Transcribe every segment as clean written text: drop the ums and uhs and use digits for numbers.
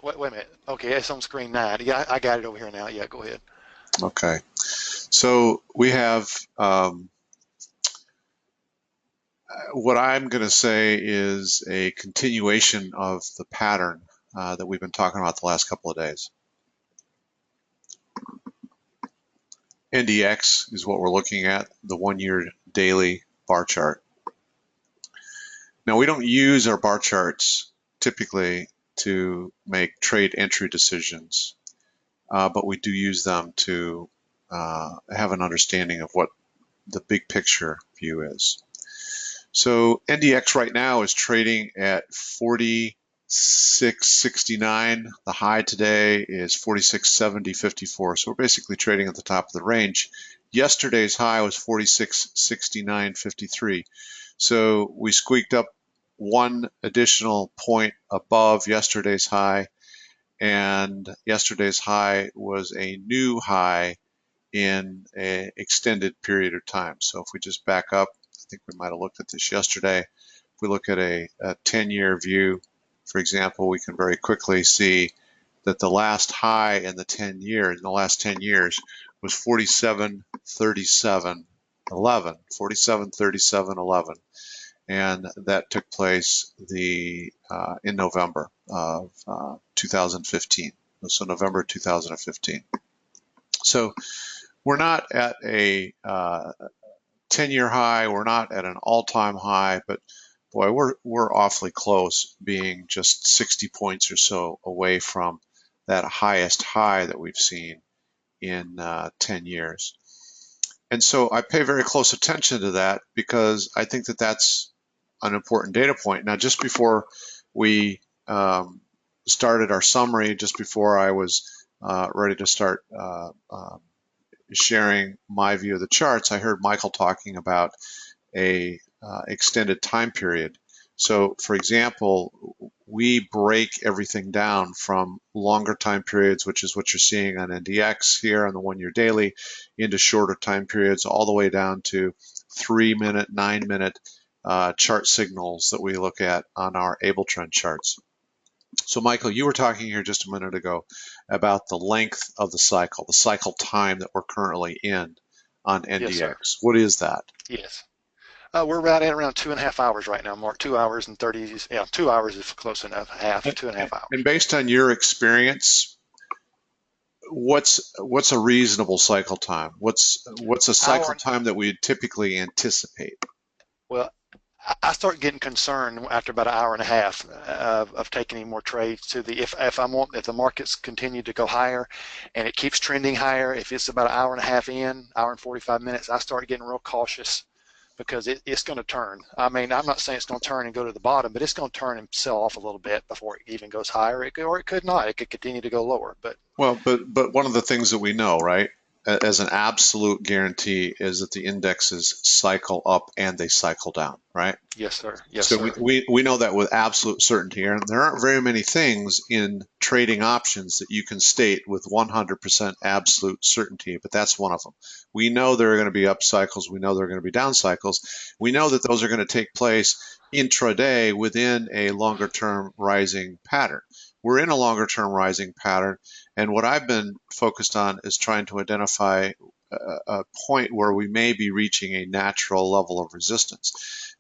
wait a minute. Okay, it's on screen 9. Yeah, I got it over here now. Yeah, go ahead. Okay. So we have what I'm going to say is a continuation of the pattern that we've been talking about the last couple of days. NDX is what we're looking at, the 1-year daily bar chart. Now, we don't use our bar charts typically to make trade entry decisions, but we do use them to have an understanding of what the big picture view is. So NDX right now is trading at 46.69. The high today is 46.70.54. So we're basically trading at the top of the range. Yesterday's high was 46.69.53. So we squeaked up one additional point above yesterday's high, and yesterday's high was a new high in an extended period of time. So if we just back up, I think we might have looked at this yesterday. If we look at a 10-year view, for example, we can very quickly see that the last high in the 10 years, in the last 10 years, was 47.37.11, 47.37.11, and that took place in November of 2015. So November 2015. So we're not at a 10-year high. We're not at an all-time high, but boy, we're awfully close, being just 60 points or so away from that highest high that we've seen in 10 years. And so I pay very close attention to that because I think that that's an important data point. Now, just before we started our summary, just before I was ready to start sharing my view of the charts, I heard Michael talking about a extended time period. So, for example, we break everything down from longer time periods, which is what you're seeing on NDX here on the 1-year daily, into shorter time periods, all the way down to 3-minute, 9-minute chart signals that we look at on our Able Trend charts. So, Michael, you were talking here just a minute ago about the length of the cycle time that we're currently in on Yes, sir. NDX. What is that? Yes. We're right at around 2.5 hours right now, Mark. 2 hours and 30. Yeah, 2 hours is close enough. Half, 2.5 hours. And based on your experience, what's a reasonable cycle time? What's a cycle Hour. time that we typically anticipate? Well, I start getting concerned after about an hour and a half of taking any more trades to the if the markets continue to go higher and it keeps trending higher. If it's about an hour and a half in, hour and 45 minutes, I start getting real cautious because it's going to turn. I mean, I'm not saying it's going to turn and go to the bottom, but it's going to turn and sell off a little bit before it even goes higher. Or it could not. It could continue to go lower. But Well, but one of the things that we know, right, as an absolute guarantee is that the indexes cycle up and they cycle down, right? yes, sir. Yes, So sir. we know that with absolute certainty, and there aren't very many things in trading options that you can state with 100% absolute certainty, but that's one of them. We know there are going to be up cycles. We know there are going to be down cycles. We know that those are going to take place intraday within a longer term rising pattern. We're in a longer term rising pattern, and what I've been focused on is trying to identify a point where we may be reaching a natural level of resistance.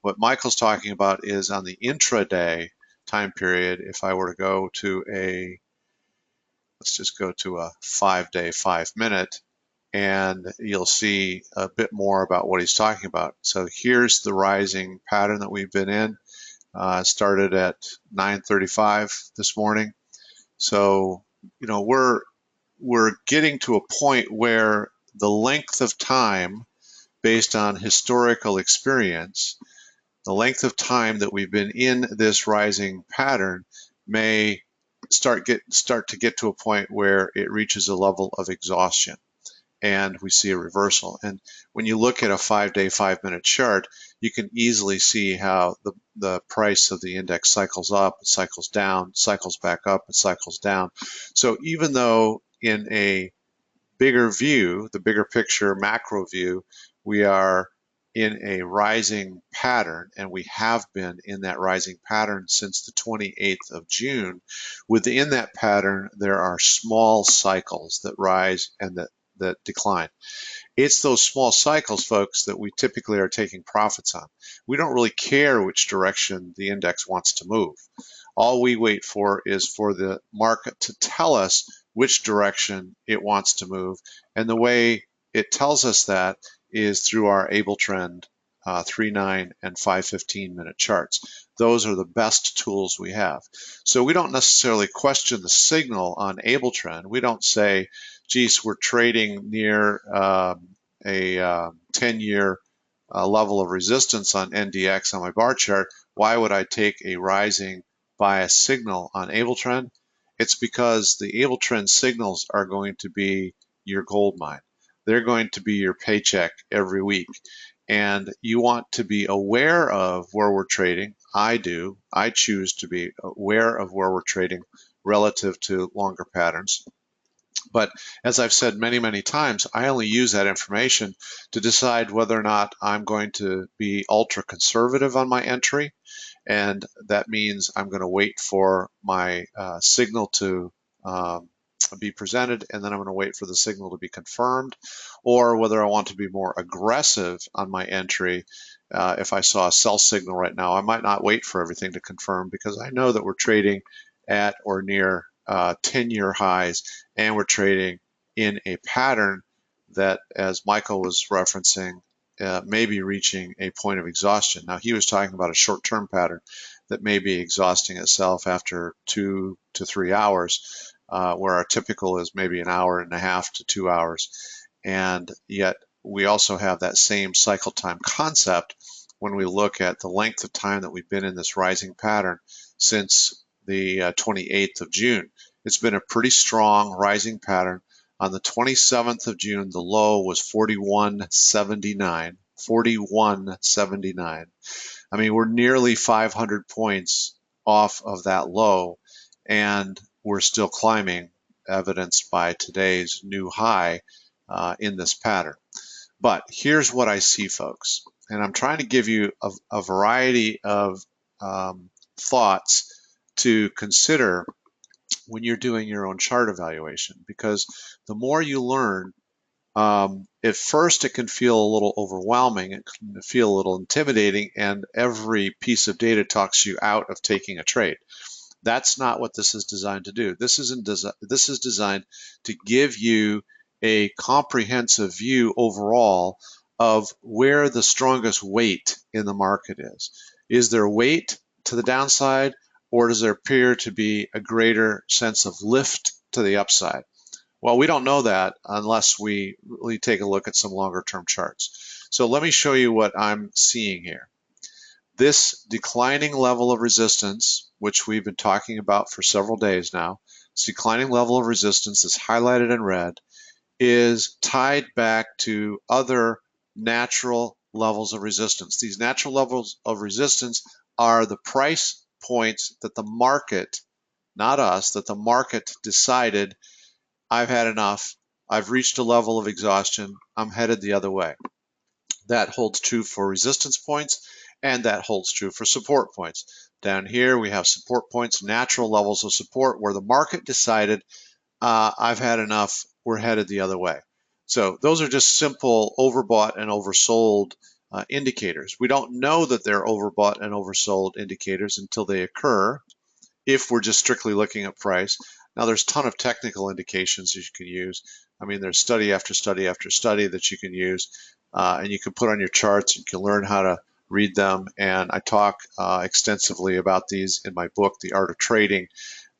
What Michael's talking about is on the intraday time period. If I were to go to let's just go to a 5-day, 5-minute, and you'll see a bit more about what he's talking about. So here's the rising pattern that we've been in. Started at 9:35 this morning. So, we're getting to a point where the length of time based on historical experience, the length of time that we've been in this rising pattern may start to get to a point where it reaches a level of exhaustion and we see a reversal. And when you look at a 5-day, 5-minute chart, you can easily see how the price of the index cycles up, it cycles down, cycles back up, it cycles down. So even though in a bigger view, the bigger picture macro view, we are in a rising pattern, and we have been in that rising pattern since the 28th of June. Within that pattern, there are small cycles that rise and that decline. It's those small cycles, folks, that we typically are taking profits on. We don't really care which direction the index wants to move. All we wait for is for the market to tell us which direction it wants to move. And the way it tells us that is through our Able Trend 3, 9, and 5-15-minute charts. Those are the best tools we have. So we don't necessarily question the signal on Able Trend. We don't say, geez, we're trading near a 10-year level of resistance on NDX on my bar chart. Why would I take a rising bias signal on Able Trend? It's because the Able Trend signals are going to be your gold mine. They're going to be your paycheck every week. And you want to be aware of where we're trading. I do. I choose to be aware of where we're trading relative to longer patterns. But as I've said many, many times, I only use that information to decide whether or not I'm going to be ultra conservative on my entry. And that means I'm going to wait for my signal to be presented, and then I'm going to wait for the signal to be confirmed, or whether I want to be more aggressive on my entry. If I saw a sell signal right now, I might not wait for everything to confirm because I know that we're trading at or near 10-year highs, and we're trading in a pattern that, as Michael was referencing, may be reaching a point of exhaustion. Now, he was talking about a short-term pattern that may be exhausting itself after 2 to 3 hours, where our typical is maybe an hour and a half to 2 hours. And yet we also have that same cycle time concept when we look at the length of time that we've been in this rising pattern since the 28th of June. It's been a pretty strong rising pattern. On the 27th of June, the low was 41.79. 41.79. I mean, we're nearly 500 points off of that low, and we're still climbing, evidenced by today's new high in this pattern. But here's what I see, folks, and I'm trying to give you a variety of thoughts to consider when you're doing your own chart evaluation, because the more you learn, at first it can feel a little overwhelming, it can feel a little intimidating, and every piece of data talks you out of taking a trade. That's not what this is designed to do. This is designed to give you a comprehensive view overall of where the strongest weight in the market is. Is there weight to the downside, or does there appear to be a greater sense of lift to the upside? Well, we don't know that unless we really take a look at some longer term charts. So let me show you what I'm seeing here. This declining level of resistance, which we've been talking about for several days now, this declining level of resistance is highlighted in red, is tied back to other natural levels of resistance. These natural levels of resistance are the price points that the market, not us, that the market decided, I've had enough, I've reached a level of exhaustion, I'm headed the other way. That holds true for resistance points, and that holds true for support points. Down here, we have support points, natural levels of support where the market decided, I've had enough, we're headed the other way. So those are just simple overbought and oversold indicators. We don't know that they're overbought and oversold indicators until they occur, if we're just strictly looking at price. Now, there's a ton of technical indications you can use. I mean, there's study after study after study that you can use, and you can put on your charts. You can learn how to read them, and I talk extensively about these in my book, The Art of Trading.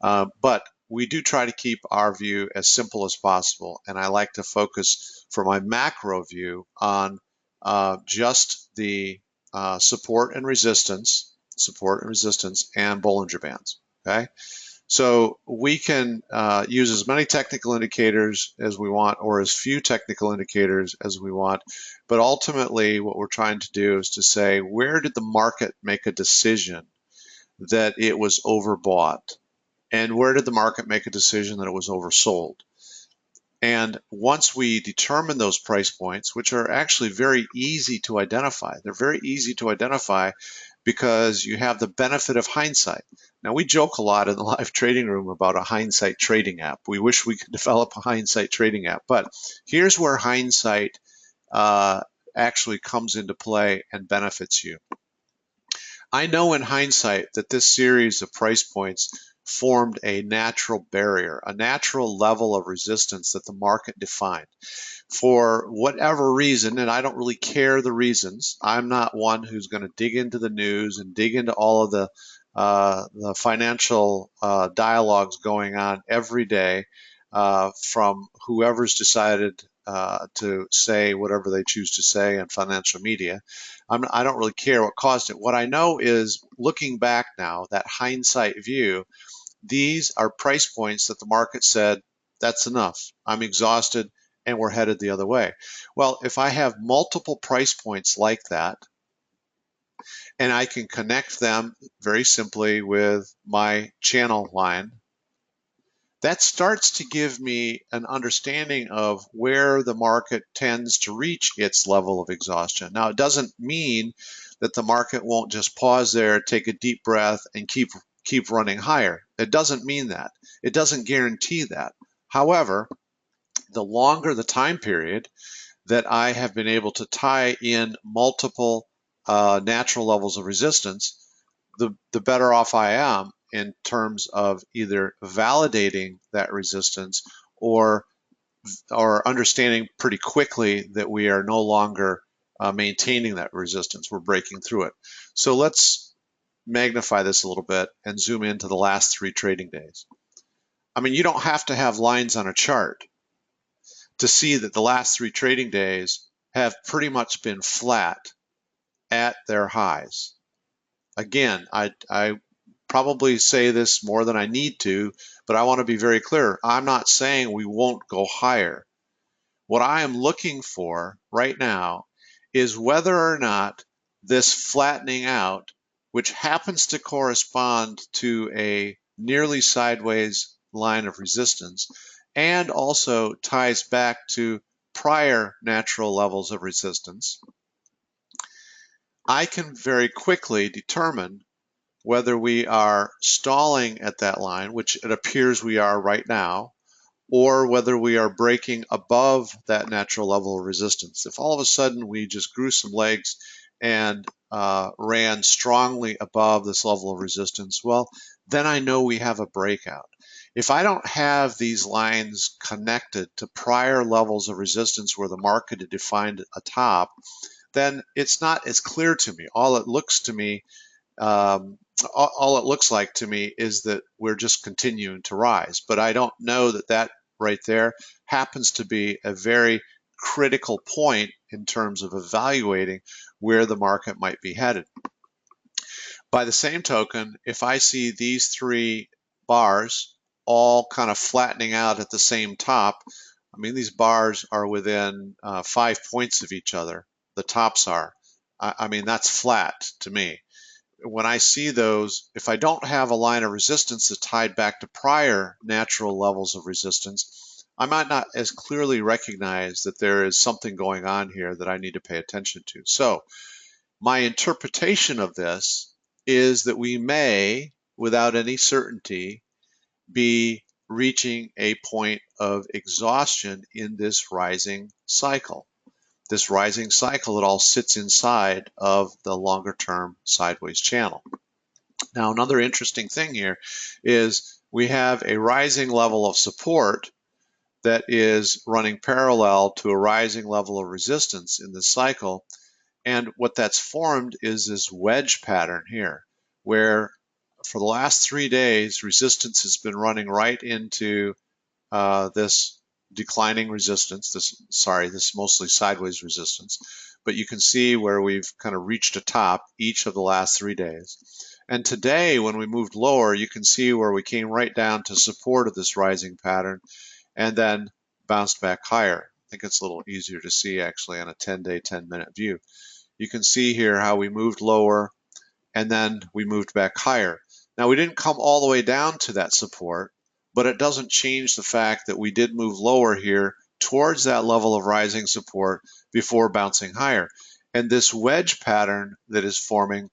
But we do try to keep our view as simple as possible, and I like to focus for my macro view on just the support and resistance, and Bollinger Bands. Okay, so we can use as many technical indicators as we want, or as few technical indicators as we want. But ultimately, what we're trying to do is to say, where did the market make a decision that it was overbought? And where did the market make a decision that it was oversold? And once we determine those price points, which are actually very easy to identify, they're very easy to identify because you have the benefit of hindsight. Now, we joke a lot in the live trading room about a hindsight trading app. We wish we could develop a hindsight trading app, but here's where hindsight uh, actually comes into play and benefits you. I know in hindsight that this series of price points formed a natural barrier, a natural level of resistance that the market defined. For whatever reason, and I don't really care the reasons, I'm not one who's going to dig into the news and dig into all of the financial dialogues going on every day from whoever's decided to say whatever they choose to say on financial media. I don't really care what caused it. What I know is, looking back now, that hindsight view, these are price points that the market said, that's enough. I'm exhausted and we're headed the other way. Well, if I have multiple price points like that, and I can connect them very simply with my channel line, that starts to give me an understanding of where the market tends to reach its level of exhaustion. Now, it doesn't mean that the market won't just pause there, take a deep breath, and keep running higher. It doesn't mean that. It doesn't guarantee that. However, the longer the time period that I have been able to tie in multiple natural levels of resistance, the better off I am in terms of either validating that resistance or understanding pretty quickly that we are no longer maintaining that resistance. We're breaking through it. So let's magnify this a little bit and zoom into the last 3 trading days. I mean, you don't have to have lines on a chart to see that the last 3 trading days have pretty much been flat at their highs. Again, I probably say this more than I need to, but I want to be very clear. I'm not saying we won't go higher. What I am looking for right now is whether or not this flattening out, which happens to correspond to a nearly sideways line of resistance, and also ties back to prior natural levels of resistance, I can very quickly determine whether we are stalling at that line, which it appears we are right now, or whether we are breaking above that natural level of resistance. If all of a sudden we just grew some legs and ran strongly above this level of resistance, well, then I know we have a breakout. If I don't have these lines connected to prior levels of resistance where the market had defined a top, then it's not as clear to me. Um, all it looks like to me is that we're just continuing to rise. But I don't know that that right there happens to be a very critical point in terms of evaluating where the market might be headed. By the same token, if I see these 3 bars all kind of flattening out at the same top, I mean, these bars are within 5 points of each other. The tops are. I mean, that's flat to me. When I see those, if I don't have a line of resistance that's tied back to prior natural levels of resistance, I might not as clearly recognize that there is something going on here that I need to pay attention to. So my interpretation of this is that we may, without any certainty, be reaching a point of exhaustion in this rising cycle. This rising cycle, it all sits inside of the longer term sideways channel. Now, another interesting thing here is we have a rising level of support that is running parallel to a rising level of resistance in this cycle. And what that's formed is this wedge pattern here, where for the last 3 days, resistance has been running right into this declining resistance, this mostly sideways resistance. But you can see where we've kind of reached a top each of the last 3 days. And today, when we moved lower, you can see where we came right down to support of this rising pattern and then bounced back higher. I think it's a little easier to see actually on a 10-day, 10-minute view. You can see here how we moved lower and then we moved back higher. Now, we didn't come all the way down to that support, but it doesn't change the fact that we did move lower here towards that level of rising support before bouncing higher. And this wedge pattern that is forming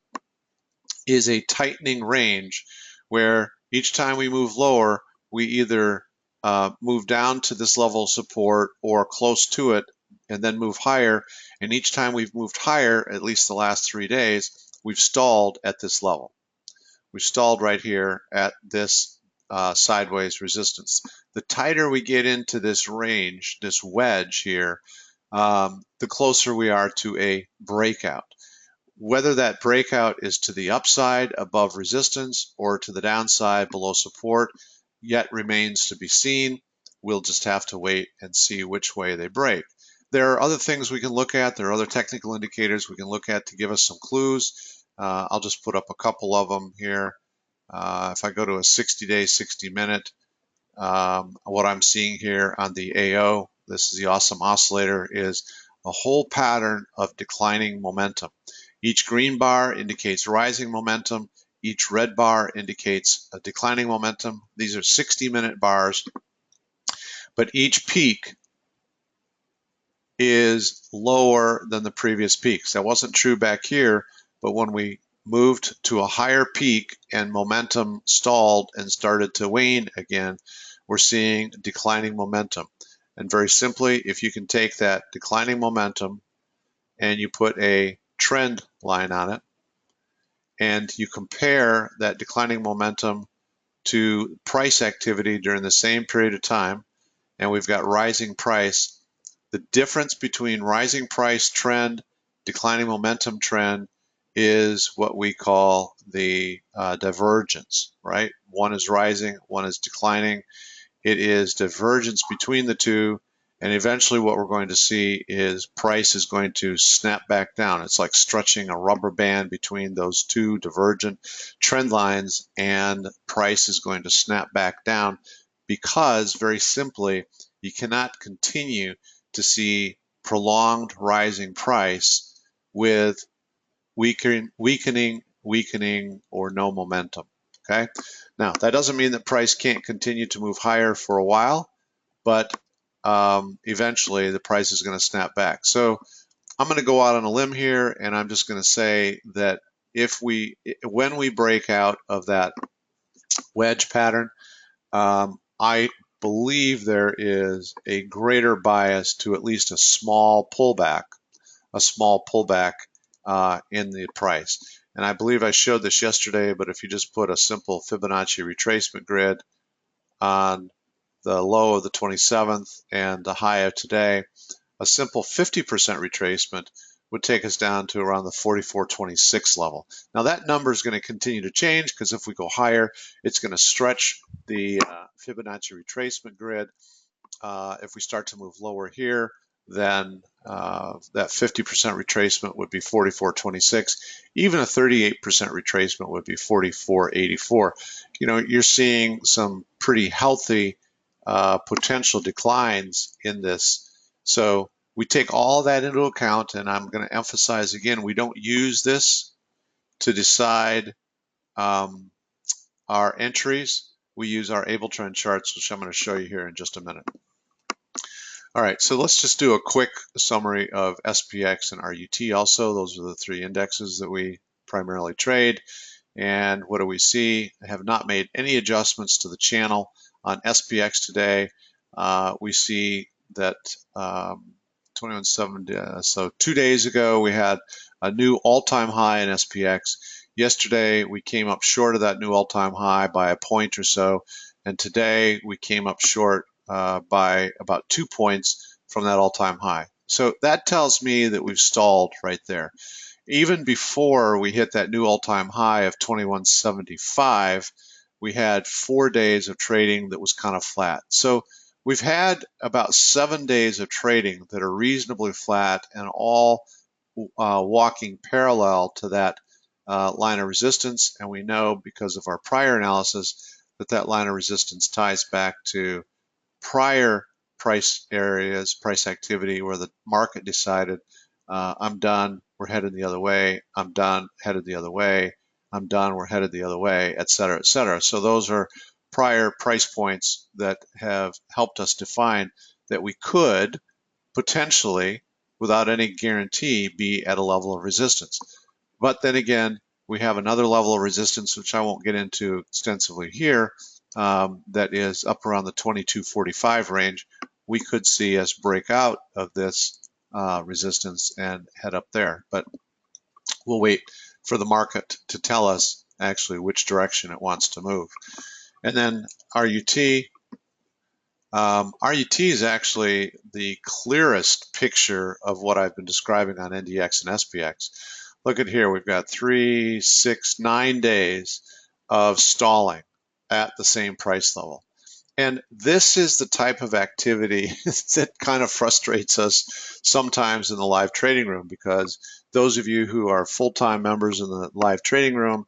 is a tightening range where each time we move lower, we either move down to this level of support or close to it and then move higher. And each time we've moved higher, at least the last 3 days, we've stalled at this level. We've stalled right here at this sideways resistance. The tighter we get into this range, this wedge here, the closer we are to a breakout. Whether that breakout is to the upside above resistance or to the downside below support yet remains to be seen. We'll just have to wait and see which way they break. There are other things we can look at. There are other technical indicators we can look at to give us some clues. I'll just put up a couple of them here. If I go to a 60-day, 60-minute, what I'm seeing here on the AO, this is the awesome oscillator, is a whole pattern of declining momentum. Each green bar indicates rising momentum. Each red bar indicates a declining momentum. These are 60-minute bars, but each peak is lower than the previous peaks. That wasn't true back here, but when we moved to a higher peak and momentum stalled and started to wane again, we're seeing declining momentum. And very simply, if you can take that declining momentum and you put a trend line on it, and you compare that declining momentum to price activity during the same period of time, and we've got rising price, the difference between rising price trend, declining momentum trend is what we call the divergence, right? One is rising, one is declining. It is divergence between the two, and eventually what we're going to see is price is going to snap back down. It's like stretching a rubber band between those two divergent trend lines, and price is going to snap back down because, very simply, you cannot continue to see prolonged rising price with weakening, or no momentum. Okay. Now, that doesn't mean that price can't continue to move higher for a while, but eventually the price is going to snap back. So I'm going to go out on a limb here, and I'm just going to say that when we break out of that wedge pattern, I believe there is a greater bias to at least a small pullback in the price. And I believe I showed this yesterday, but if you just put a simple Fibonacci retracement grid on the low of the 27th and the high of today, a simple 50% retracement would take us down to around the 44.26 level. Now that number is going to continue to change because if we go higher, it's going to stretch the Fibonacci retracement grid. If we start to move lower here, then that 50% retracement would be 44.26. Even a 38% retracement would be 44.84. You're seeing some pretty healthy potential declines in this. So we take all that into account, and I'm going to emphasize again, we don't use this to decide our entries. We use our Able Trend charts, which I'm going to show you here in just a minute. All right, so let's just do a quick summary of SPX and RUT also. Those are the three indexes that we primarily trade. And what do we see? I have not made any adjustments to the channel on SPX today. We see that 21.7, so 2 days ago we had a new all-time high in SPX. Yesterday we came up short of that new all-time high by a point or so, and today we came up short by about 2 points from that all-time high. So that tells me that we've stalled right there. Even before we hit that new all-time high of 21.75, we had 4 days of trading that was kind of flat. So we've had about 7 days of trading that are reasonably flat and all walking parallel to that line of resistance. And we know because of our prior analysis that that line of resistance ties back to prior price areas, price activity where the market decided, I'm done, we're headed the other way, I'm done, headed the other way, I'm done, we're headed the other way, et cetera, et cetera. So those are prior price points that have helped us define that we could potentially, without any guarantee, be at a level of resistance. But then again, we have another level of resistance, which I won't get into extensively here, that is up around the 2245 range. We could see us break out of this resistance and head up there. But we'll wait for the market to tell us actually which direction it wants to move. And then RUT. RUT is actually the clearest picture of what I've been describing on NDX and SPX. Look at here, we've got 3, 6, 9 days of stalling at the same price level. And this is the type of activity that kind of frustrates us sometimes in the live trading room, because those of you who are full-time members in the live trading room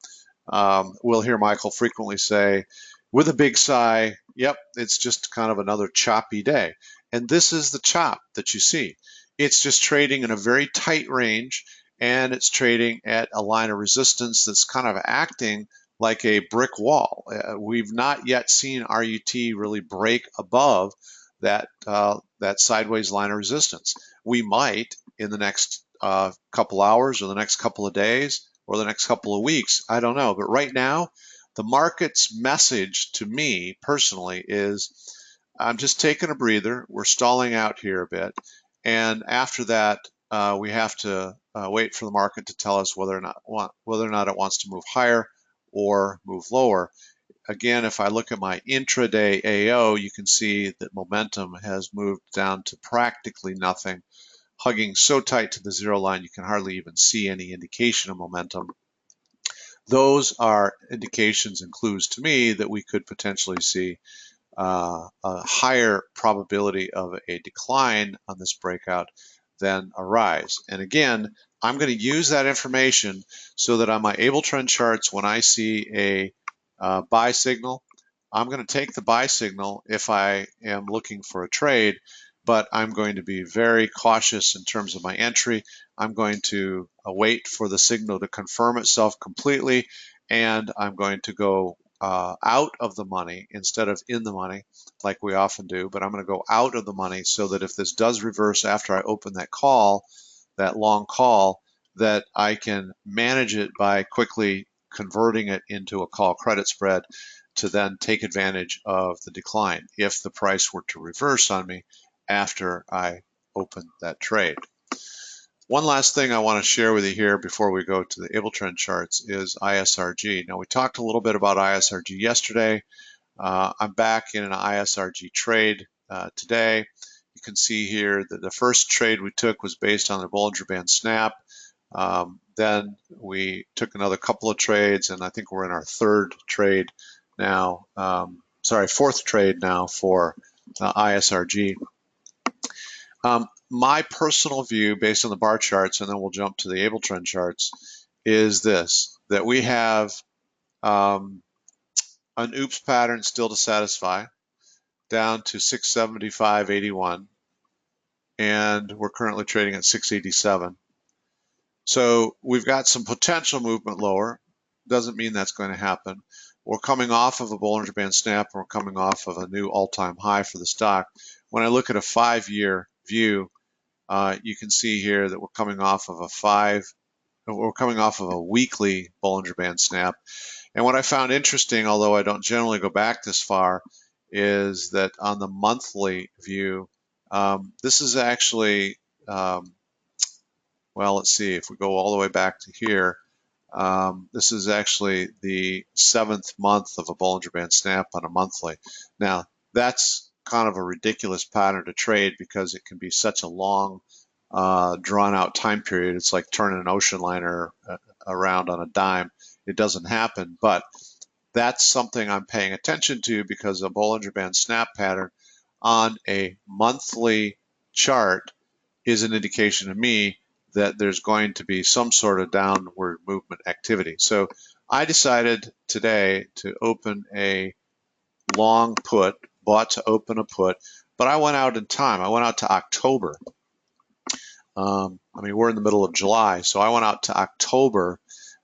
will hear Michael frequently say, with a big sigh, yep, it's just kind of another choppy day. And this is the chop that you see. It's just trading in a very tight range, and it's trading at a line of resistance that's kind of acting like a brick wall. We've not yet seen RUT really break above that that sideways line of resistance. We might in the next couple hours or the next couple of days or the next couple of weeks. I don't know. But right now, the market's message to me personally is I'm just taking a breather. We're stalling out here a bit. And after that, we have to wait for the market to tell us whether or not it wants to move higher or move lower. Again, if I look at my intraday AO, you can see that momentum has moved down to practically nothing, hugging so tight to the zero line you can hardly even see any indication of momentum. Those are indications and clues to me that we could potentially see a higher probability of a decline on this breakout than a rise. And again, I'm going to use that information so that on my able trend charts, when I see a buy signal, I'm going to take the buy signal if I am looking for a trade, but I'm going to be very cautious in terms of my entry. I'm going to wait for the signal to confirm itself completely, and I'm going to go out of the money instead of in the money like we often do, but I'm going to go out of the money so that if this does reverse after I open that call, that long call, that I can manage it by quickly converting it into a call credit spread to then take advantage of the decline if the price were to reverse on me after I open that trade. One last thing I want to share with you here before we go to the able trend charts is ISRG. Now, we talked a little bit about ISRG yesterday. I'm back in an ISRG trade today. You can see here that the first trade we took was based on the Bollinger Band snap. Then we took another couple of trades, and I think we're in our third trade now. Fourth trade now for ISRG. My personal view, based on the bar charts, and then we'll jump to the able trend charts, is this: that we have an oops pattern still to satisfy down to 675.81, and we're currently trading at 687. So we've got some potential movement lower. Doesn't mean that's going to happen. We're coming off of a Bollinger Band snap, and we're coming off of a new all-time high for the stock. When I look at a 5-year view, you can see here that we're coming off of a weekly Bollinger Band snap. And what I found interesting, although I don't generally go back this far, is that on the monthly view, this is actually, well, let's see, if we go all the way back to here, this is actually the 7th month of a Bollinger Band snap on a monthly. Now, that's kind of a ridiculous pattern to trade because it can be such a long, drawn out time period. It's like turning an ocean liner around on a dime. It doesn't happen, but that's something I'm paying attention to because a Bollinger Band snap pattern on a monthly chart is an indication to me that there's going to be some sort of downward movement activity. So I decided today to open a long put, bought to open a put, but I went out in time. I went out to October. We're in the middle of July, so I went out to October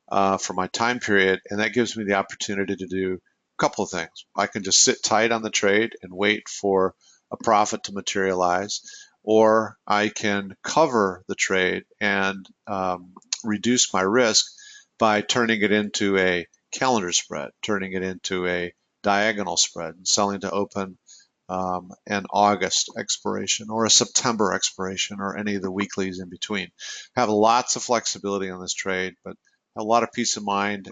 for my time period, and that gives me the opportunity to do couple of things. I can just sit tight on the trade and wait for a profit to materialize, or I can cover the trade and reduce my risk by turning it into a calendar spread, turning it into a diagonal spread, and selling to open an August expiration or a September expiration or any of the weeklies in between. Have lots of flexibility on this trade, but a lot of peace of mind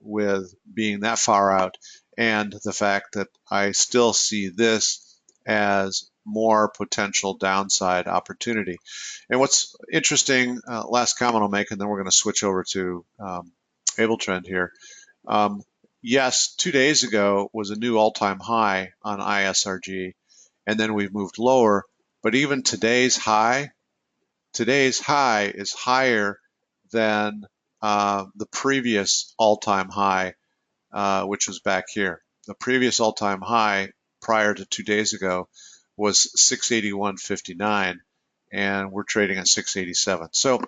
with being that far out, and the fact that I still see this as more potential downside opportunity. And what's interesting, last comment I'll make, and then we're going to switch over to Able Trend here. Yes, 2 days ago was a new all-time high on ISRG, and then we've moved lower. But even today's high is higher than the previous all-time high, which was back here. The previous all-time high prior to 2 days ago was 681.59, and we're trading at 687. So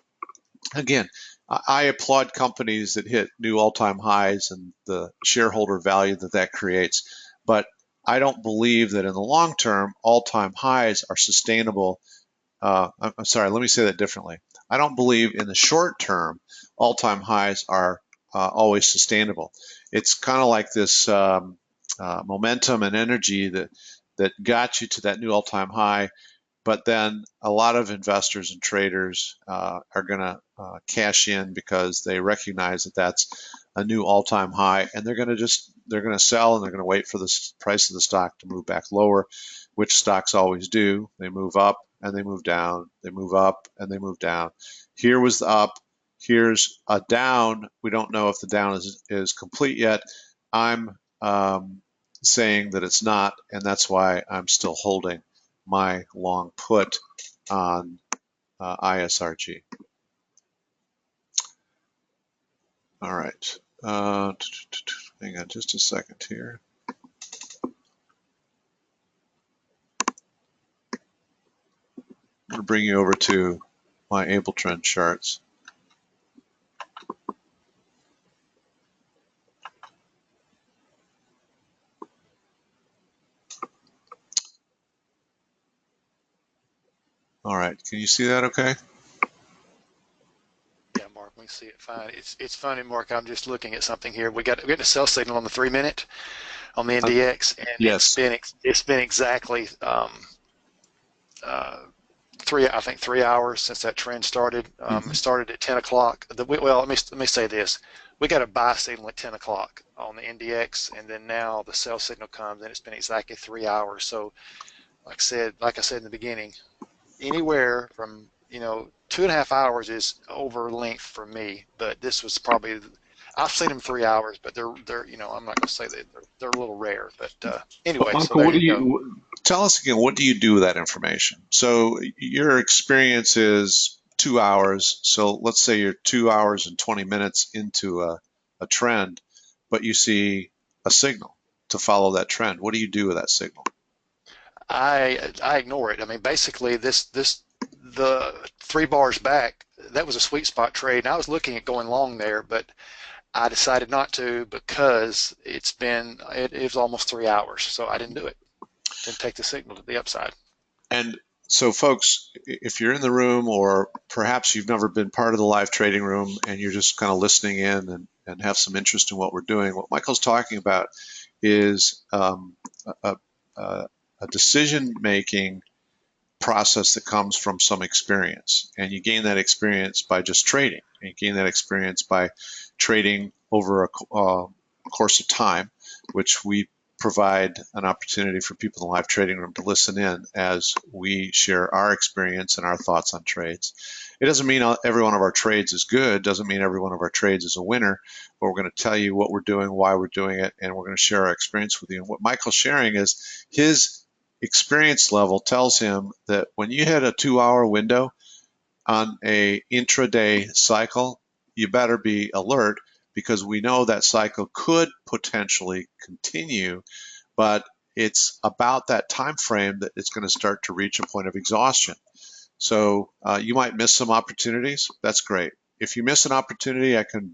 again, I applaud companies that hit new all-time highs and the shareholder value that that creates, but I don't believe that in the long term all-time highs are sustainable. I'm sorry, let me say that differently. I don't believe in the short term all-time highs are always sustainable. It's kind of like this momentum and energy that got you to that new all-time high, but then a lot of investors and traders are going to cash in because they recognize that that's a new all-time high, and they're going to sell, and they're going to wait for the price of the stock to move back lower, which stocks always do. They move up and they move down. They move up and they move down. Here was the up. Here's a down. We don't know if the down is complete yet. I'm saying that it's not, and that's why I'm still holding my long put on ISRG. All right. Hang on just a second here. I'm going to bring you over to my Able Trend charts. All right. Can you see that okay? Yeah, Mark, we see it fine. It's funny, Mark. I'm just looking at something here. We got a sell signal on the 3 minute on the NDX, and Yes. it's been exactly uh, I think 3 hours since that trend started. It Mm-hmm. started at 10 o'clock. Well, let me say this: we got a buy signal at 10 o'clock on the NDX, and then now the sell signal comes, and it's been exactly 3 hours. So, like I said in the beginning, anywhere from 2.5 hours is over length for me, but this was probably I've seen them 3 hours, but they're I'm not going to say that they're a little rare, but But anyway, so Michael, there what do you go. you tell us again? What do you do with that information? So your experience is 2 hours. So let's say you're 2 hours and 20 minutes into a trend, but you see a signal to follow that trend. What do you do with that signal? I ignore it. I mean, basically, the 3 bars back, that was a sweet spot trade, and I was looking at going long there, but I decided not to because it was almost 3 hours, so I didn't do it. Didn't take the signal to the upside. And so, folks, if you're in the room, or perhaps you've never been part of the live trading room and you're just kind of listening in and have some interest in what we're doing, what Michael's talking about is a, a decision making process that comes from some experience. And you gain that experience by just trading. And you gain that experience by trading over a course of time, which we provide an opportunity for people in the live trading room to listen in as we share our experience and our thoughts on trades. It doesn't mean every one of our trades is good, doesn't mean every one of our trades is a winner, but we're going to tell you what we're doing, why we're doing it, and we're going to share our experience with you. And what Michael's sharing is his experience level tells him that when you hit a 2 hour window on a intraday cycle, you better be alert, because we know that cycle could potentially continue, but it's about that time frame that it's going to start to reach a point of exhaustion. So you might miss some opportunities. That's great. If you miss an opportunity, I can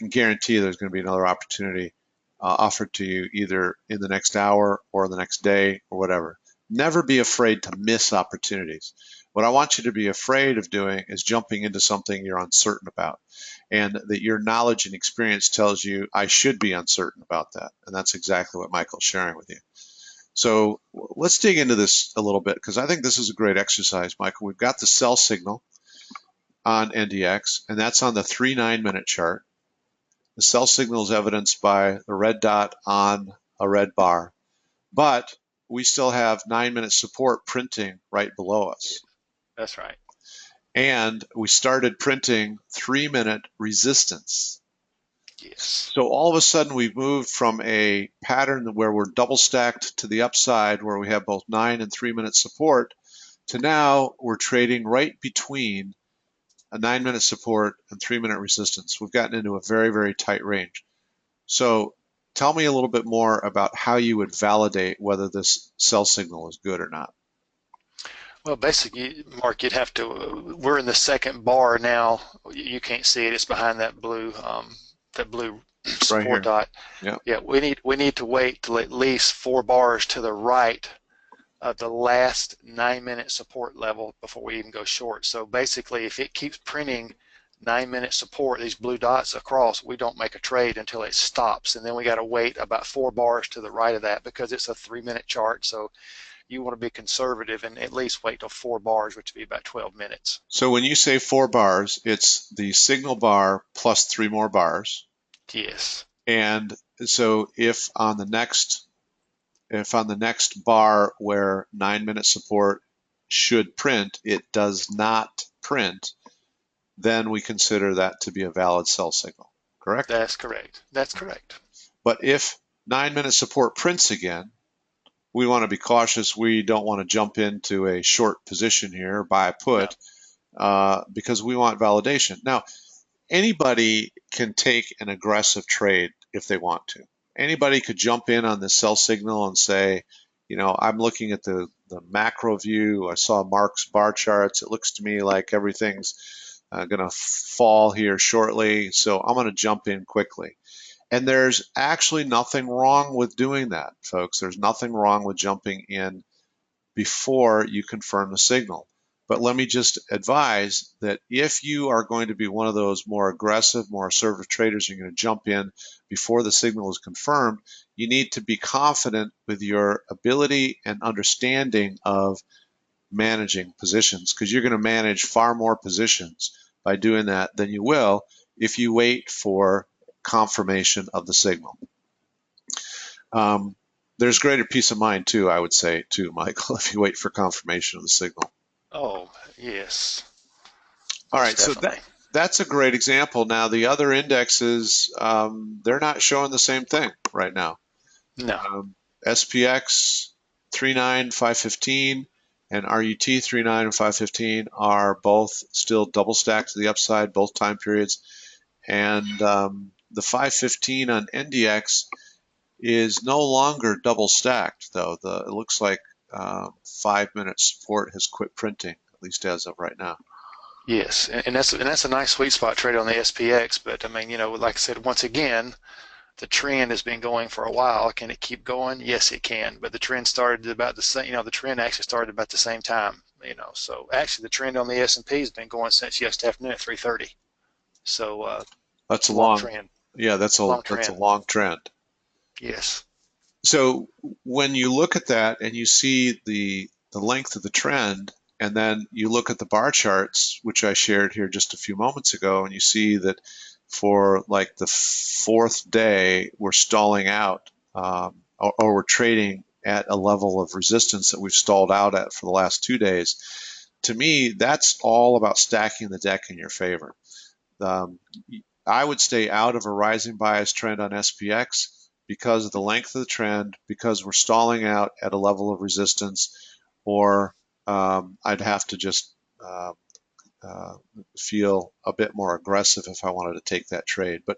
guarantee there's going to be another opportunity offered to you either in the next hour or the next day or whatever. Never be afraid to miss opportunities. What I want you to be afraid of doing is jumping into something you're uncertain about, and that your knowledge and experience tells you I should be uncertain about that. And that's exactly what Michael's sharing with you. So let's dig into this a little bit because I think this is a great exercise, Michael. We've got the sell signal on NDX, and that's on the 3 9-minute chart. The sell signal is evidenced by the red dot on a red bar, but we still have 9-minute support printing right below Yeah, us. that's right. And we started printing 3-minute resistance. Yes. So all of a sudden we've moved from a pattern where we're double stacked to the upside where we have both 9 and 3-minute support to now we're trading right between a 9-minute support and 3-minute resistance. We've gotten into a very, very tight range. So tell me a little bit more about how you would validate whether this sell signal is good or not. Well, basically, Mark, you'd have to. We're in the second bar now. You can't see it. It's behind that blue It's right support here. dot. Yeah. Yeah, we need to wait till at least 4 bars to the right of the last 9-minute support level before we even go short. So basically, if it keeps printing 9-minute support, these blue dots across, we don't make a trade until it stops, and then we got to wait about 4 bars to the right of that because it's a 3-minute chart. So you want to be conservative and at least wait till 4 bars, which would be about 12 minutes. So when you say 4 bars, it's the signal bar plus 3 more bars. Yes, And so if on the next bar where 9-minute support should print, it does not print, then we consider that to be a valid sell signal, correct? that's correct. That's correct. But if 9-minute support prints again, we want to be cautious. We don't want to jump into a short position here, buy a No, put, because we want validation. Now, anybody can take an aggressive trade if they want to. Anybody could jump in on the sell signal and say, I'm looking at the macro view. I saw Mark's bar charts. It looks to me like everything's going to fall here shortly, so I'm going to jump in quickly. And there's actually nothing wrong with doing that, folks. There's nothing wrong with jumping in before you confirm the signal. But let me just advise that if you are going to be one of those more aggressive, more assertive traders, you're going to jump in before the signal is confirmed, you need to be confident with your ability and understanding of managing positions because you're going to manage far more positions by doing that than you will if you wait for confirmation of the signal. Um, there's greater peace of mind too, I would say, too, Michael, if you wait for confirmation of the signal. oh, yes, All most right, so definitely. that's a great example. Now, the other indexes, they're not showing the same thing right now. No, SPX 39515 and RUT 39 and 515 are both still double stacked to the upside, both time periods. And the 515 on NDX is no longer double stacked, though. It looks like 5-minute support has quit printing, at least as of right now. yes, and that's a nice sweet spot trade on the SPX. But I mean, like I said, once again, the trend has been going for a while. Can it keep going? Yes, it can. But the trend started about the same. The trend actually started about the same time. So actually, the trend on the S&P has been going since yesterday afternoon at 3:30. So That's it's a a long long, trend. yeah, Long that's a trend. long trend. Yes. So when you look at that and you see the length of the trend, and then you look at the bar charts, which I shared here just a few moments ago, and you see that for like the fourth day, we're stalling out, or we're trading at a level of resistance that we've stalled out at for the last 2 days. To me, that's all about stacking the deck in your favor. Um, I would stay out of a rising bias trend on SPX because of the length of the trend, because we're stalling out at a level of resistance, or I'd have to just uh, uh, feel a bit more aggressive if I wanted to take that trade. But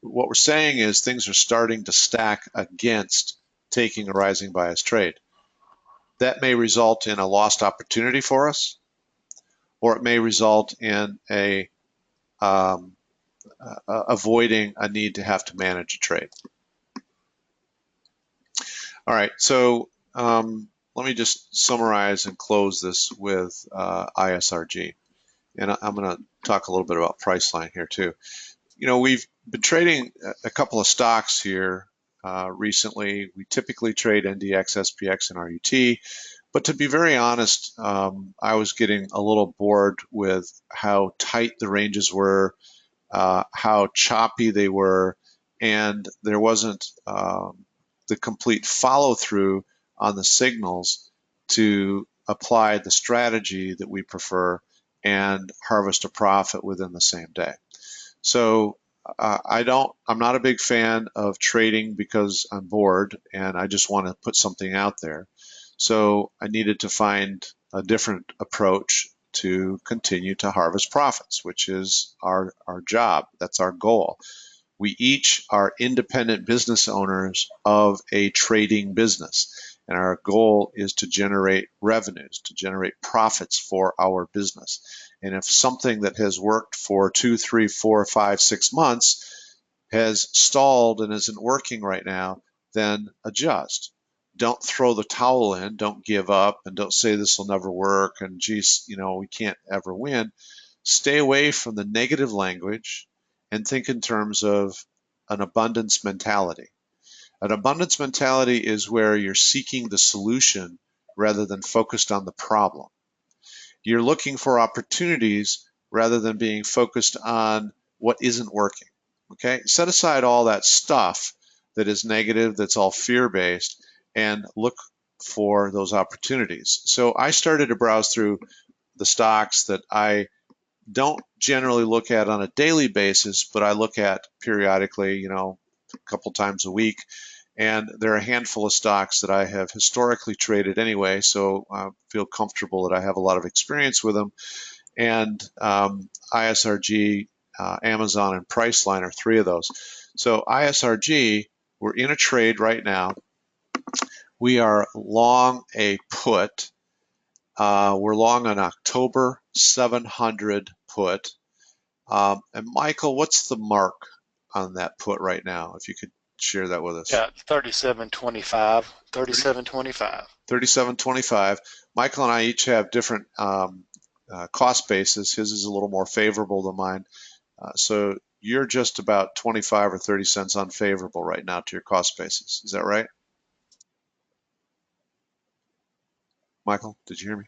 what we're saying is things are starting to stack against taking a rising bias trade. That may result in a lost opportunity for us, or it may result in a um, avoiding a need to have to manage a trade. All right, so let me just summarize and close this with ISRG. And I'm going to talk a little bit about Priceline here too. We've been trading a couple of stocks here recently. We typically trade NDX, SPX, and RUT. But to be very honest, I was getting a little bored with how tight the ranges were, how choppy they were, and there wasn't the complete follow through on the signals to apply the strategy that we prefer and harvest a profit within the same day. So I'm not a big fan of trading because I'm bored and I just want to put something out there. So I needed to find a different approach to continue to harvest profits, which is our job. That's our goal. We each are independent business owners of a trading business. And our goal is to generate revenues, to generate profits for our business. And if something that has worked for 2, 3, 4, 5, 6 months has stalled and isn't working right now, then adjust. Don't throw the towel in, don't give up, and don't say this will never work and geez, we can't ever win. Stay away from the negative language and think in terms of an abundance mentality. An abundance mentality is where you're seeking the solution rather than focused on the problem. You're looking for opportunities rather than being focused on what isn't working. Okay? Set aside all that stuff that is negative, that's all fear-based, and look for those opportunities. So I started to browse through the stocks that I don't generally look at on a daily basis, but I look at periodically, a couple times a week. And there are a handful of stocks that I have historically traded anyway, so I feel comfortable that I have a lot of experience with them. And ISRG, Amazon, and Priceline are three of those. So ISRG, we're in a trade right now. We are long a put. We're long an October 700 put. And Michael, what's the mark on that put right now? If you could share that with us. Yeah, 37.25. 37.25. 37.25. Michael and I each have different cost basis. His is a little more favorable than mine. So you're just about 25 or 30 cents unfavorable right now to your cost basis. Is that right? Michael, did you hear me?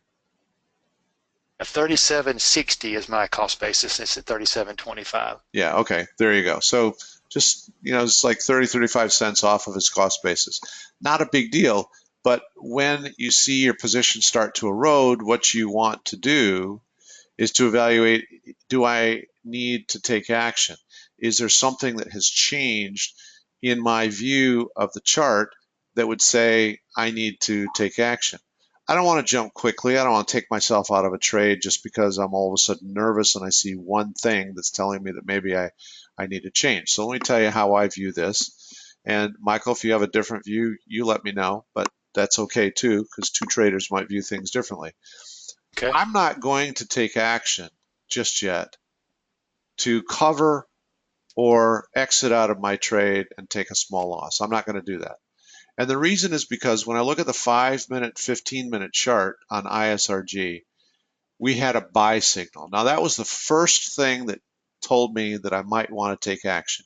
37.60 is my cost basis. It's at 37.25. Yeah, okay. There you go. So just, it's like 30, 35 cents off of his cost basis. Not a big deal, but when you see your position start to erode, what you want to do is to evaluate, do I need to take action? Is there something that has changed in my view of the chart that would say I need to take action? I don't want to jump quickly. I don't want to take myself out of a trade just because I'm all of a sudden nervous and I see one thing that's telling me that maybe I need to change. So let me tell you how I view this. And Michael, if you have a different view, you let me know, but that's okay too, because two traders might view things differently. Okay. I'm not going to take action just yet to cover or exit out of my trade and take a small loss. I'm not going to do that. And the reason is because when I look at the 5-minute, 15-minute chart on ISRG, we had a buy signal. Now, that was the first thing that told me that I might want to take action.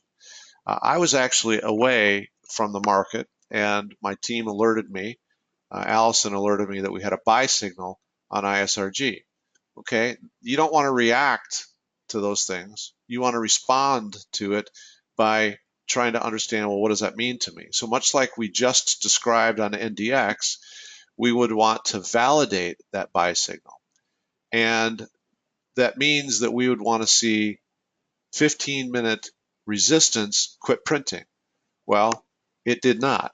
I was actually away from the market, and my team alerted me, Allison alerted me that we had a buy signal on ISRG. Okay, you don't want to react to those things. You want to respond to it by trying to understand, well, what does that mean to me? So much like we just described on NDX, we would want to validate that buy signal. And that means that we would want to see 15-minute resistance quit printing. Well, it did not.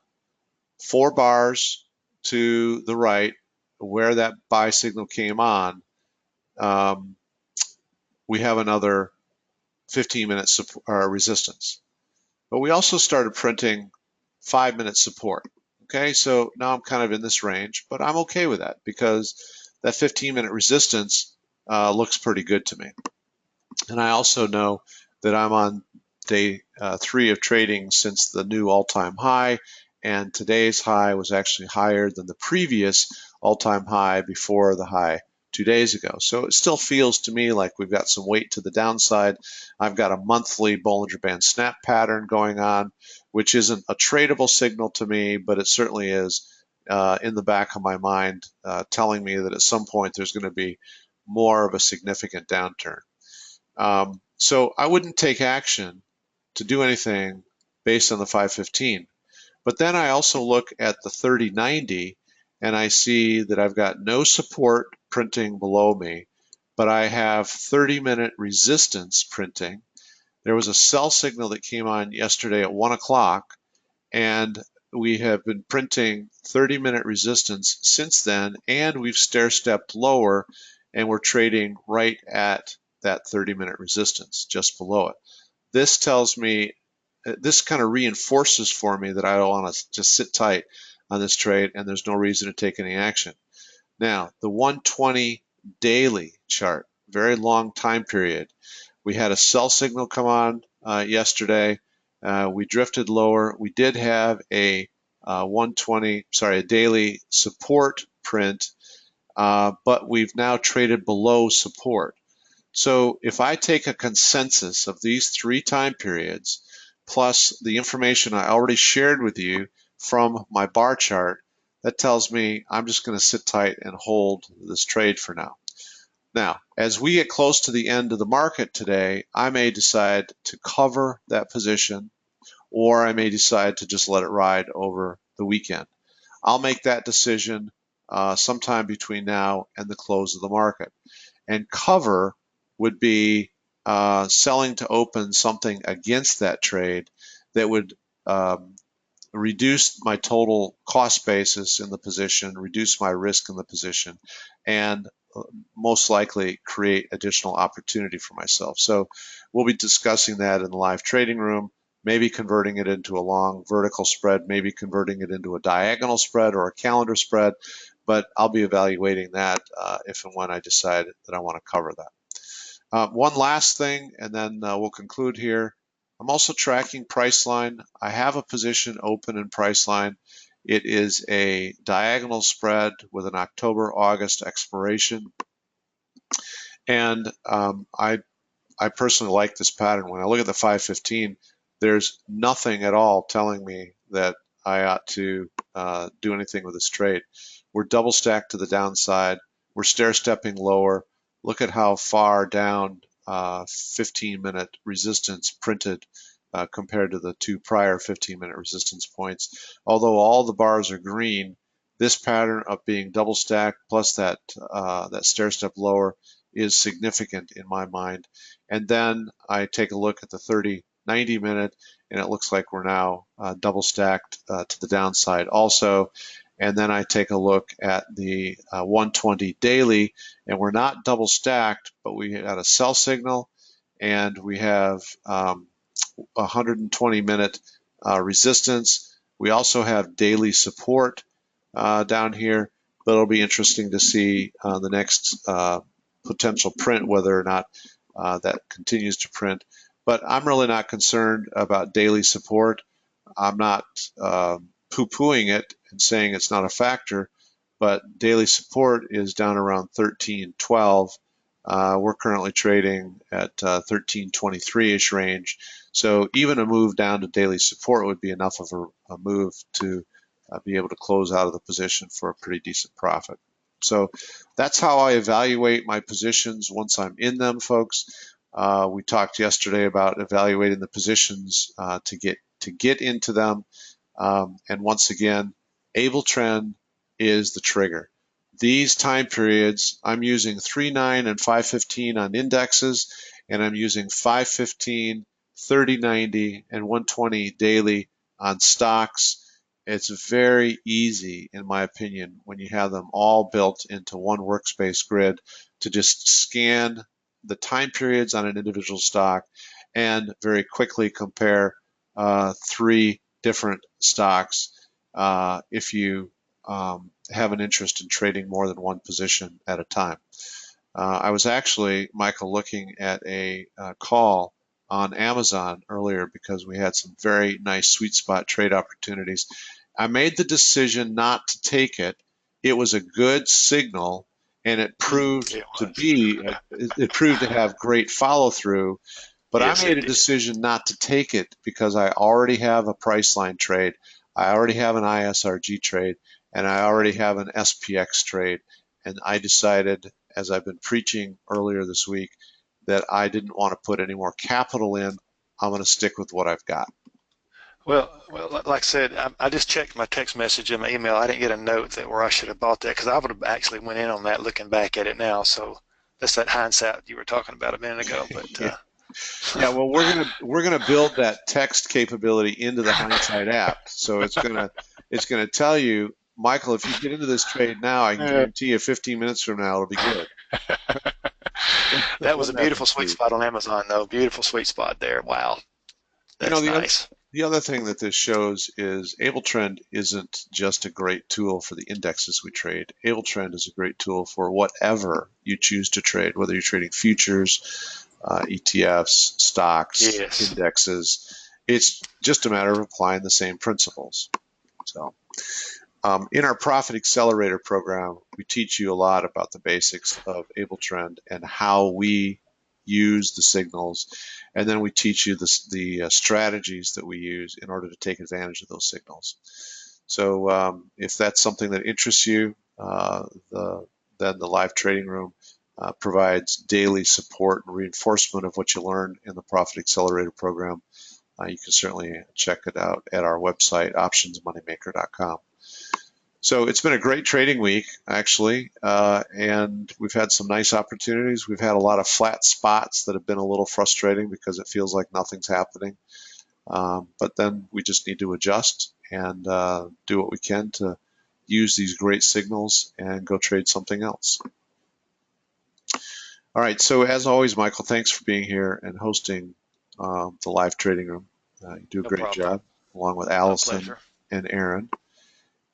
4 bars to the right, where that buy signal came on, we have another 15-minute resistance. But we also started printing 5-minute support. Okay, so now I'm kind of in this range, but I'm okay with that because that 15-minute resistance looks pretty good to me. And I also know that I'm on day 3 of trading since the new all-time high, and today's high was actually higher than the previous all-time high before the high 2 days ago. So it still feels to me like we've got some weight to the downside. I've got a monthly Bollinger Band snap pattern going on, which isn't a tradable signal to me, but it certainly is in the back of my mind, telling me that at some point there's going to be more of a significant downturn. So I wouldn't take action to do anything based on the 515. But then I also look at the 3090 and I see that I've got no support printing below me, but I have 30-minute resistance printing. There was a sell signal that came on yesterday at 1 o'clock, and we have been printing 30-minute resistance since then, and we've stair-stepped lower, and we're trading right at that 30-minute resistance, just below it. This tells me, this kind of reinforces for me that I don't want to just sit tight on this trade, and there's no reason to take any action. Now, the 120 daily chart, very long time period. We had a sell signal come on yesterday. We drifted lower. We did have a a daily support print, but we've now traded below support. So if I take a consensus of these 3 time periods, plus the information I already shared with you from my bar chart, that tells me I'm just going to sit tight and hold this trade for now. Now, as we get close to the end of the market today, I may decide to cover that position, or I may decide to just let it ride over the weekend. I'll make that decision sometime between now and the close of the market. And cover would be selling to open something against that trade that would reduce my total cost basis in the position, reduce my risk in the position, and most likely create additional opportunity for myself. So we'll be discussing that in the live trading room, maybe converting it into a long vertical spread, maybe converting it into a diagonal spread or a calendar spread, but I'll be evaluating that if and when I decide that I want to cover that. One last thing, and then we'll conclude here. I'm also tracking Priceline. I have a position open in Priceline. It is a diagonal spread with an October-August expiration. And I personally like this pattern. When I look at the 515, there's nothing at all telling me that I ought to do anything with this trade. We're double stacked to the downside. We're stair stepping lower. Look at how far down 15-minute resistance printed compared to the 2 prior 15-minute resistance points. Although all the bars are green, this pattern of being double stacked plus that stair step lower is significant in my mind. And then I take a look at the 30-90 minute, and it looks like we're now double stacked to the downside also. And then I take a look at the 120 daily, and we're not double stacked, but we had a sell signal, and we have 120-minute resistance. We also have daily support down here, but it'll be interesting to see the next potential print, whether or not that continues to print. But I'm really not concerned about daily support. I'm not poo-pooing it and saying it's not a factor, but daily support is down around 13.12. We're currently trading at 13.23-ish range. So even a move down to daily support would be enough of a move to be able to close out of the position for a pretty decent profit. So that's how I evaluate my positions once I'm in them, folks. We talked yesterday about evaluating the positions to get into them. And once again, able trend is the trigger. These time periods, I'm using 3.9 and 5.15 on indexes, and I'm using 5.15, 30.90, and 120 daily on stocks. It's very easy, in my opinion, when you have them all built into one workspace grid to just scan the time periods on an individual stock and very quickly compare 3 different stocks if you have an interest in trading more than one position at a time. I was actually, Michael, looking at a call on Amazon earlier because we had some very nice sweet spot trade opportunities. I made the decision not to take it. It was a good signal, and it proved It to was. be it proved to have great follow through. But I Yes, made it a did. decision not to take it because I already have a Priceline trade, I already have an ISRG trade, and I already have an SPX trade. And I decided, as I've been preaching earlier this week, that I didn't want to put any more capital in. I'm going to stick with what I've got. Well, like I said, I just checked my text message and my email. I didn't get a note that where I should have bought that because I would have actually went in on that looking back at it now. So that's that hindsight you were talking about a minute ago. But Yeah. Yeah, well, we're gonna build that text capability into the hindsight app. So it's gonna tell you, Michael, if you get into this trade now, I can guarantee you 15 minutes from now it'll be good. that was a Wouldn't that be beautiful sweet sweet? spot on Amazon, though. Beautiful sweet spot there. Wow, You know, that's nice. the other thing that this shows is AbleTrend isn't just a great tool for the indexes we trade. AbleTrend is a great tool for whatever you choose to trade, whether you're trading futures, ETFs, stocks, Yes. indexes. It's just a matter of applying the same principles. So, in our Profit Accelerator program, we teach you a lot about the basics of AbleTrend and how we use the signals, and then we teach you the strategies that we use in order to take advantage of those signals. So, if that's something that interests you, then the live trading room provides daily support and reinforcement of what you learned in the Profit Accelerator program. You can certainly check it out at our website, optionsmoneymaker.com. So it's been a great trading week, actually, and we've had some nice opportunities. We've had a lot of flat spots that have been a little frustrating because it feels like nothing's happening. But then we just need to adjust and do what we can to use these great signals and go trade something else. All right, so as always, Michael, thanks for being here and hosting the live trading room. You do a No great problem. job, along with My Allison pleasure. and Aaron.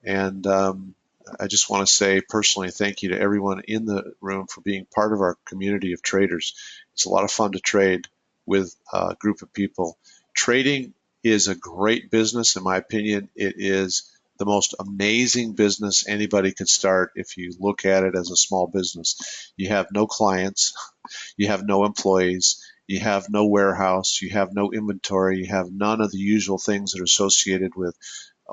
And I just want to say personally thank you to everyone in the room for being part of our community of traders. It's a lot of fun to trade with a group of people. Trading is a great business, in my opinion. It is the most amazing business anybody could start if you look at it as a small business. You have no clients, you have no employees, you have no warehouse, you have no inventory, you have none of the usual things that are associated with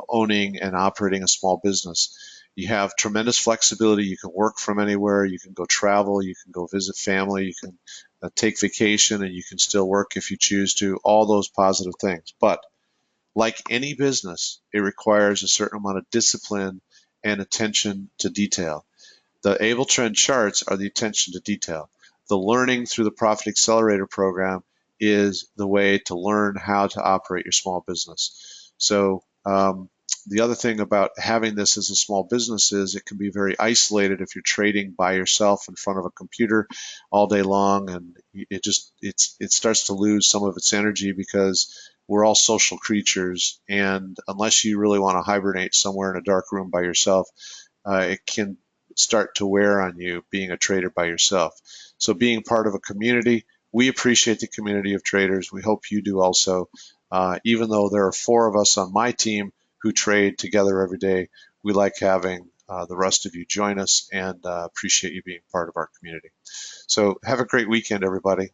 owning and operating a small business. You have tremendous flexibility. You can work from anywhere. You can go travel. You can go visit family. You can take vacation, and you can still work if you choose to. All those positive things. But like any business, it requires a certain amount of discipline and attention to detail. The Able Trend charts are the attention to detail. The learning through the Profit Accelerator program is the way to learn how to operate your small business. So the other thing about having this as a small business is it can be very isolated if you're trading by yourself in front of a computer all day long, and it starts to lose some of its energy because we're all social creatures, and unless you really want to hibernate somewhere in a dark room by yourself, it can start to wear on you being a trader by yourself. So being part of a community, we appreciate the community of traders. We hope you do also. Even though there are four of us on my team who trade together every day, we like having the rest of you join us and appreciate you being part of our community. So have a great weekend, everybody.